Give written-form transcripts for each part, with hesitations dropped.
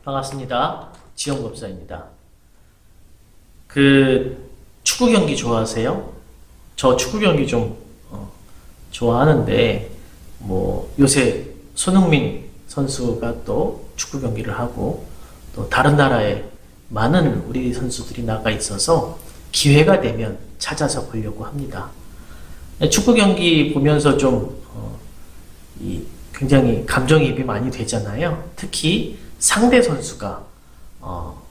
반갑습니다. 지영법사입니다. 축구 경기 좋아하세요? 저 축구 경기 좀 좋아하는데 요새 손흥민 선수가 또 축구 경기를 하고 또 다른 나라에 많은 우리 선수들이 나가 있어서 기회가 되면 찾아서 보려고 합니다. 축구 경기 보면서 굉장히 감정이입이 많이 되잖아요. 특히 상대 선수가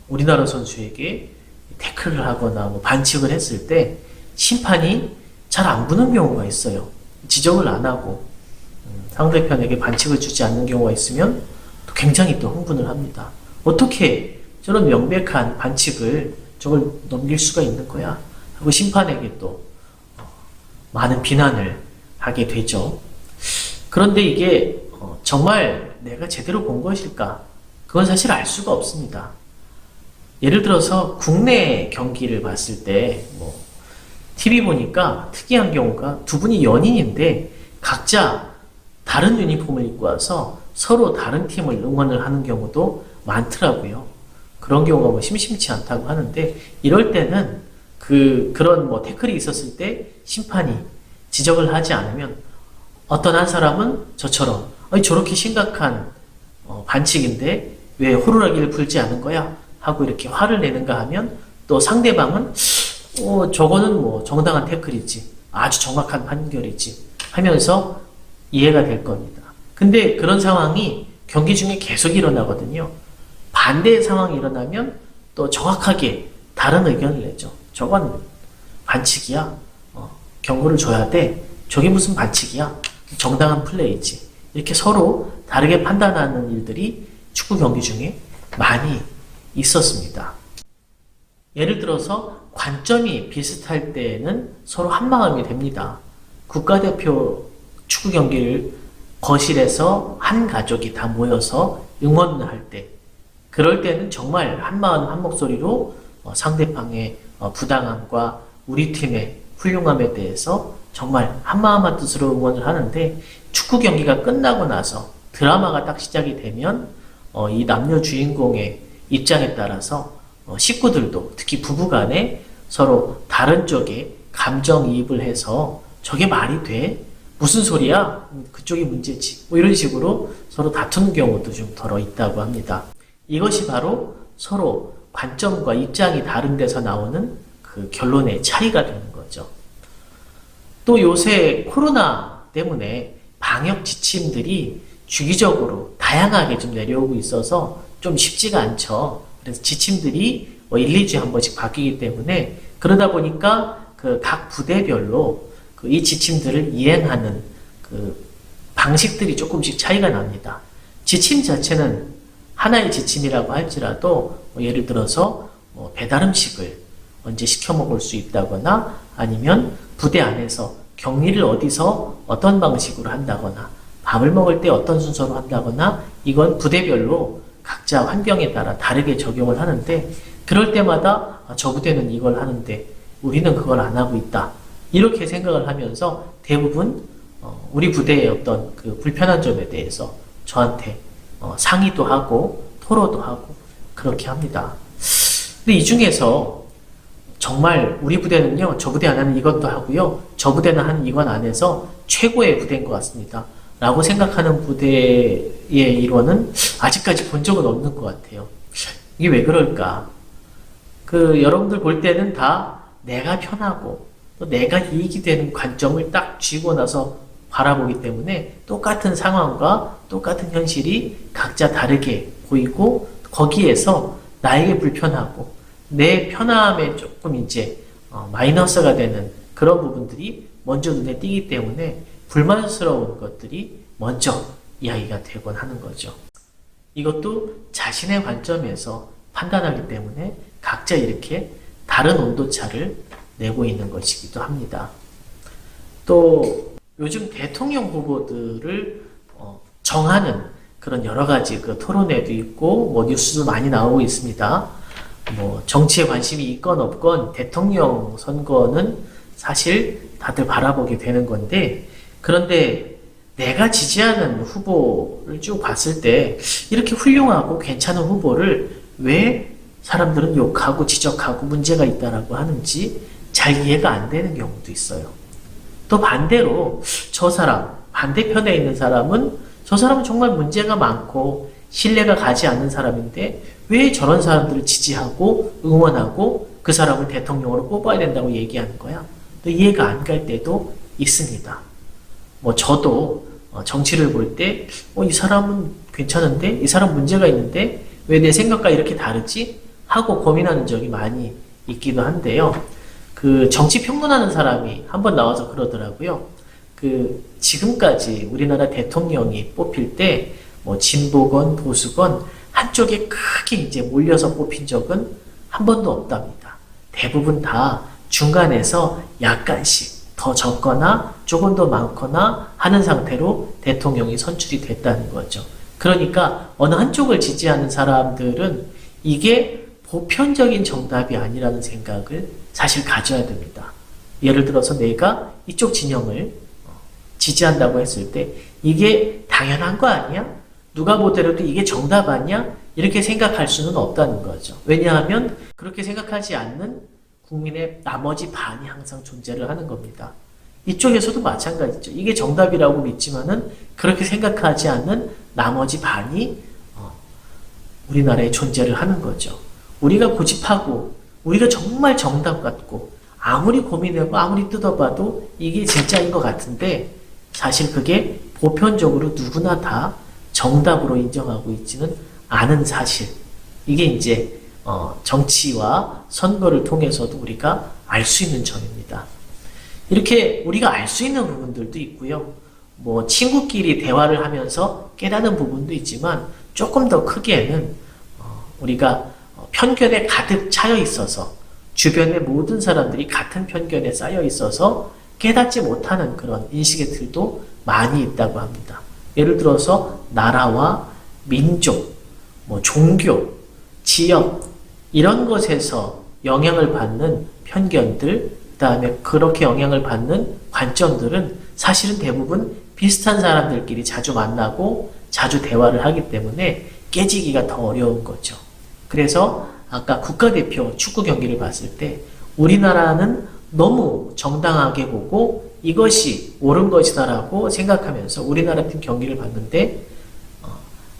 우리나라 선수에게 태클을 하거나 반칙을 했을 때 심판이 잘 안 부는 경우가 있어요. 지적을 안 하고 상대편에게 반칙을 주지 않는 경우가 있으면 또 굉장히 또 흥분을 합니다. 어떻게 저런 명백한 반칙을 저걸 넘길 수가 있는 거야? 하고 심판에게 또 많은 비난을 하게 되죠. 그런데 이게 정말 내가 제대로 본 것일까? 그건 사실 알 수가 없습니다. 예를 들어서 국내 경기를 봤을 때 TV 보니까 특이한 경우가 두 분이 연인인데 각자 다른 유니폼을 입고 와서 서로 다른 팀을 응원을 하는 경우도 많더라고요. 그런 경우가 심심치 않다고 하는데 이럴 때는 그런 태클이 있었을 때 심판이 지적을 하지 않으면 어떤 한 사람은 저처럼 저렇게 심각한 반칙인데 왜 호루라기를 불지 않은 거야? 하고 이렇게 화를 내는가 하면 또 상대방은 저거는 정당한 태클이지, 아주 정확한 판결이지 하면서 이해가 될 겁니다. 근데 그런 상황이 경기 중에 계속 일어나거든요. 반대의 상황이 일어나면 또 정확하게 다른 의견을 내죠. 저건 반칙이야. 경고를 줘야 돼. 저게 무슨 반칙이야. 정당한 플레이지. 이렇게 서로 다르게 판단하는 일들이 축구 경기 중에 많이 있었습니다. 예를 들어서 관점이 비슷할 때에는 서로 한마음이 됩니다. 국가대표 축구 경기를 거실에서 한 가족이 다 모여서 응원을 할 때, 그럴 때는 정말 한마음 한 목소리로 상대방의 부당함과 우리 팀의 훌륭함에 대해서 정말 한마음 한 뜻으로 응원을 하는데, 축구 경기가 끝나고 나서 드라마가 딱 시작이 되면 이 남녀 주인공의 입장에 따라서 식구들도 특히 부부간에 서로 다른 쪽에 감정이입을 해서 저게 말이 돼? 무슨 소리야? 그쪽이 문제지. 이런 식으로 서로 다투는 경우도 좀 덜어 있다고 합니다. 이것이 바로 서로 관점과 입장이 다른 데서 나오는 그 결론의 차이가 되는 거죠. 또 요새 코로나 때문에 방역 지침들이 주기적으로 다양하게 좀 내려오고 있어서 좀 쉽지가 않죠. 그래서 지침들이 1, 2주에 한 번씩 바뀌기 때문에 그러다 보니까 각 부대별로 이 지침들을 이행하는 방식들이 조금씩 차이가 납니다. 지침 자체는 하나의 지침이라고 할지라도 예를 들어서 배달 음식을 언제 시켜 먹을 수 있다거나 아니면 부대 안에서 격리를 어디서 어떤 방식으로 한다거나 밥을 먹을 때 어떤 순서로 한다거나 이건 부대별로 각자 환경에 따라 다르게 적용을 하는데 그럴 때마다 저 부대는 이걸 하는데 우리는 그걸 안 하고 있다. 이렇게 생각을 하면서 대부분 우리 부대의 어떤 불편한 점에 대해서 저한테 상의도 하고 토로도 하고 그렇게 합니다. 근데 이 중에서 정말 우리 부대는요, 저 부대 안에는 이것도 하고요, 저 부대는 하는 이건 안에서 최고의 부대인 것 같습니다. 라고 생각하는 부대의 일원은 아직까지 본 적은 없는 것 같아요. 이게 왜 그럴까? 여러분들 볼 때는 다 내가 편하고 또 내가 이익이 되는 관점을 딱 쥐고 나서 바라보기 때문에 똑같은 상황과 똑같은 현실이 각자 다르게 보이고 거기에서 나에게 불편하고 내 편함에 조금 마이너스가 되는 그런 부분들이 먼저 눈에 띄기 때문에 불만스러운 것들이 먼저 이야기가 되곤 하는 거죠. 이것도 자신의 관점에서 판단하기 때문에 각자 이렇게 다른 온도차를 내고 있는 것이기도 합니다. 또 요즘 대통령 후보들을 정하는 그런 여러 가지 토론회도 있고 뉴스도 많이 나오고 있습니다. 정치에 관심이 있건 없건 대통령 선거는 사실 다들 바라보게 되는 건데, 그런데 내가 지지하는 후보를 쭉 봤을 때 이렇게 훌륭하고 괜찮은 후보를 왜 사람들은 욕하고 지적하고 문제가 있다라고 하는지 잘 이해가 안 되는 경우도 있어요. 또 반대로 저 사람, 반대편에 있는 사람은 저 사람은 정말 문제가 많고 신뢰가 가지 않는 사람인데 왜 저런 사람들을 지지하고 응원하고 그 사람을 대통령으로 뽑아야 된다고 얘기하는 거야? 또 이해가 안 갈 때도 있습니다. 뭐 저도 정치를 볼 때 이 사람은 괜찮은데 이 사람 문제가 있는데 왜 내 생각과 이렇게 다르지? 하고 고민하는 적이 많이 있기도 한데요. 그 정치 평론하는 사람이 한번 나와서 그러더라고요. 그 지금까지 우리나라 대통령이 뽑힐 때 뭐 진보건 보수건 한쪽에 크게 이제 몰려서 뽑힌 적은 한 번도 없답니다. 대부분 다 중간에서 약간씩 더 적거나 조금 더 많거나 하는 상태로 대통령이 선출이 됐다는 거죠. 그러니까 어느 한쪽을 지지하는 사람들은 이게 보편적인 정답이 아니라는 생각을 사실 가져야 됩니다. 예를 들어서 내가 이쪽 진영을 지지한다고 했을 때 이게 당연한 거 아니야? 누가 보더라도 이게 정답 아니야? 이렇게 생각할 수는 없다는 거죠. 왜냐하면 그렇게 생각하지 않는 국민의 나머지 반이 항상 존재를 하는 겁니다. 이쪽에서도 마찬가지죠. 이게 정답이라고 믿지만은 그렇게 생각하지 않는 나머지 반이 우리나라에 존재를 하는 거죠. 우리가 고집하고 우리가 정말 정답 같고 아무리 고민하고 아무리 뜯어봐도 이게 진짜인 것 같은데 사실 그게 보편적으로 누구나 다 정답으로 인정하고 있지는 않은 사실. 이게 이제 정치와 선거를 통해서도 우리가 알 수 있는 점입니다. 이렇게 우리가 알 수 있는 부분들도 있고요. 뭐 친구끼리 대화를 하면서 깨닫는 부분도 있지만 조금 더 크게는 우리가 편견에 가득 차여 있어서 주변의 모든 사람들이 같은 편견에 쌓여 있어서 깨닫지 못하는 그런 인식의 틀도 많이 있다고 합니다. 예를 들어서 나라와 민족, 뭐 종교, 지역 이런 것에서 영향을 받는 편견들, 그 다음에 그렇게 영향을 받는 관점들은 사실은 대부분 비슷한 사람들끼리 자주 만나고 자주 대화를 하기 때문에 깨지기가 더 어려운 거죠. 그래서 아까 국가대표 축구 경기를 봤을 때 우리나라는 너무 정당하게 보고 이것이 옳은 것이다라고 생각하면서 우리나라 팀 경기를 봤는데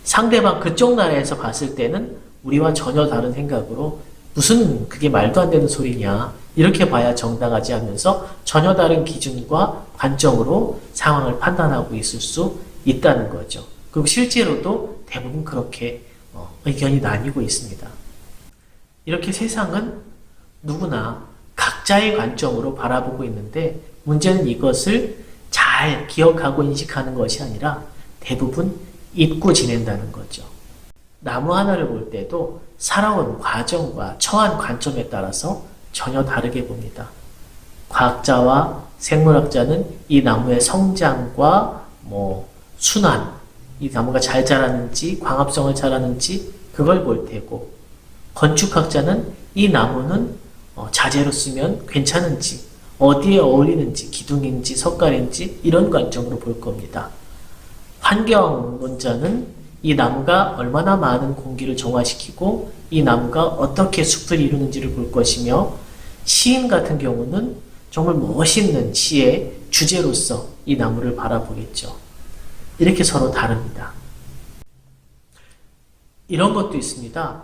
상대방 그쪽 나라에서 봤을 때는 우리와 전혀 다른 생각으로 무슨 그게 말도 안 되는 소리냐 이렇게 봐야 정당하지 하면서 전혀 다른 기준과 관점으로 상황을 판단하고 있을 수 있다는 거죠. 그리고 실제로도 대부분 그렇게 의견이 나뉘고 있습니다. 이렇게 세상은 누구나 각자의 관점으로 바라보고 있는데 문제는 이것을 잘 기억하고 인식하는 것이 아니라 대부분 잊고 지낸다는 거죠. 나무 하나를 볼 때도 살아온 과정과 처한 관점에 따라서 전혀 다르게 봅니다. 과학자와 생물학자는 이 나무의 성장과 순환, 이 나무가 잘 자라는지 광합성을 잘하는지 그걸 볼 테고 건축학자는 이 나무는 자재로 쓰면 괜찮은지 어디에 어울리는지 기둥인지 석가래인지 이런 관점으로 볼 겁니다. 환경론자는 이 나무가 얼마나 많은 공기를 정화시키고 이 나무가 어떻게 숲을 이루는지를 볼 것이며 시인 같은 경우는 정말 멋있는 시의 주제로서 이 나무를 바라보겠죠. 이렇게 서로 다릅니다. 이런 것도 있습니다.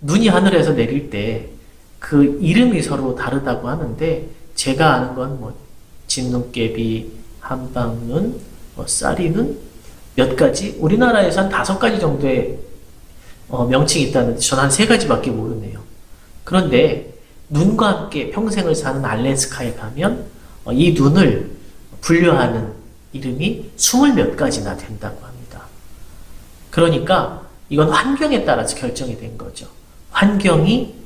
눈이 하늘에서 내릴 때 그 이름이 서로 다르다고 하는데 제가 아는 건 진눈깨비, 한방눈, 쌀이눈 몇 가지 우리나라에서 한 5가지 정도의 명칭이 있다는데 저는 한 3가지밖에 모르네요. 그런데 눈과 함께 평생을 사는 알래스카에 가면 이 눈을 분류하는 이름이 20몇 가지나 된다고 합니다. 그러니까 이건 환경에 따라서 결정이 된 거죠. 환경이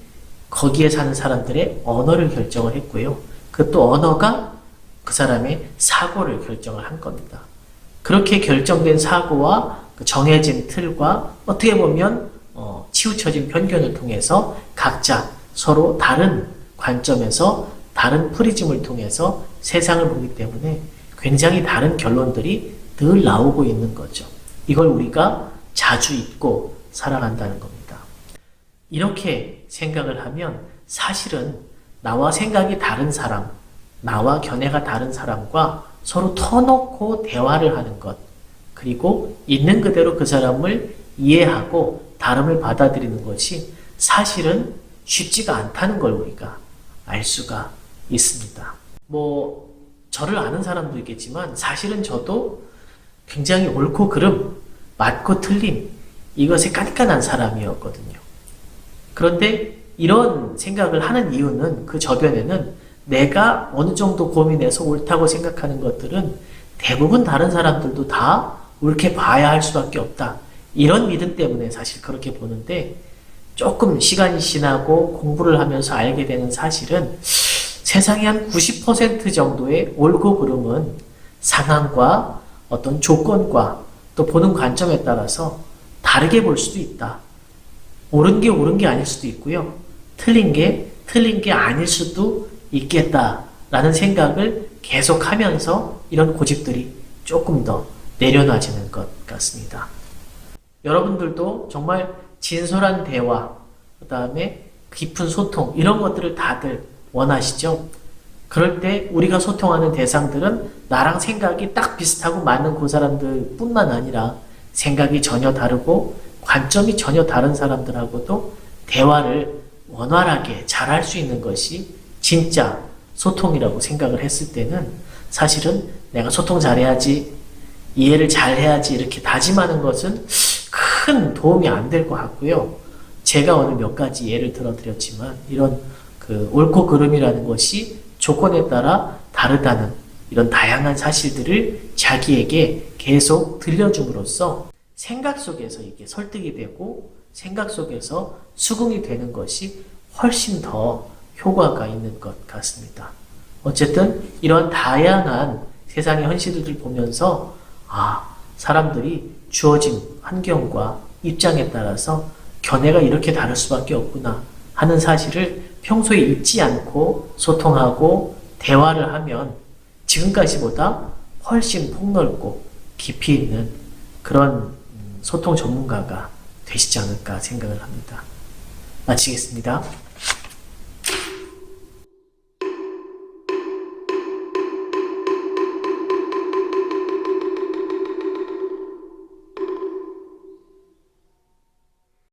거기에 사는 사람들의 언어를 결정을 했고요. 그 또 언어가 그 사람의 사고를 결정을 한 겁니다. 그렇게 결정된 사고와 그 정해진 틀과 어떻게 보면 치우쳐진 편견을 통해서 각자 서로 다른 관점에서 다른 프리즘을 통해서 세상을 보기 때문에 굉장히 다른 결론들이 늘 나오고 있는 거죠. 이걸 우리가 자주 잊고 살아간다는 겁니다. 이렇게 생각을 하면 사실은 나와 생각이 다른 사람, 나와 견해가 다른 사람과 서로 터놓고 대화를 하는 것, 그리고 있는 그대로 그 사람을 이해하고 다름을 받아들이는 것이 사실은 쉽지가 않다는 걸 우리가 알 수가 있습니다. 저를 아는 사람도 있겠지만 사실은 저도 굉장히 옳고 그름, 맞고 틀림, 이것에 깐깐한 사람이었거든요. 그런데 이런 생각을 하는 이유는 그 저변에는 내가 어느 정도 고민해서 옳다고 생각하는 것들은 대부분 다른 사람들도 다 옳게 봐야 할 수밖에 없다. 이런 믿음 때문에 사실 그렇게 보는데 조금 시간이 지나고 공부를 하면서 알게 되는 사실은 세상의 한 90% 정도의 옳고 그름은 상황과 어떤 조건과 또 보는 관점에 따라서 다르게 볼 수도 있다. 옳은 게 옳은 게 아닐 수도 있고요. 틀린 게 틀린 게 아닐 수도 있겠다라는 생각을 계속하면서 이런 고집들이 조금 더 내려놔지는 것 같습니다. 여러분들도 정말 진솔한 대화, 그 다음에 깊은 소통, 이런 것들을 다들 원하시죠? 그럴 때 우리가 소통하는 대상들은 나랑 생각이 딱 비슷하고 맞는 그 사람들 뿐만 아니라 생각이 전혀 다르고 관점이 전혀 다른 사람들하고도 대화를 원활하게 잘할 수 있는 것이 진짜 소통이라고 생각을 했을 때는 사실은 내가 소통 잘해야지, 이해를 잘해야지 이렇게 다짐하는 것은 큰 도움이 안 될 것 같고요. 제가 오늘 몇 가지 예를 들어 드렸지만 이런 옳고 그름이라는 것이 조건에 따라 다르다는 이런 다양한 사실들을 자기에게 계속 들려줌으로써 생각 속에서 이게 설득이 되고 생각 속에서 수긍이 되는 것이 훨씬 더 효과가 있는 것 같습니다. 어쨌든 이런 다양한 세상의 현실들을 보면서 사람들이 주어진 환경과 입장에 따라서 견해가 이렇게 다를 수밖에 없구나 하는 사실을 평소에 잊지 않고 소통하고 대화를 하면 지금까지보다 훨씬 폭넓고 깊이 있는 그런 소통 전문가가 되시지 않을까 생각을 합니다. 마치겠습니다.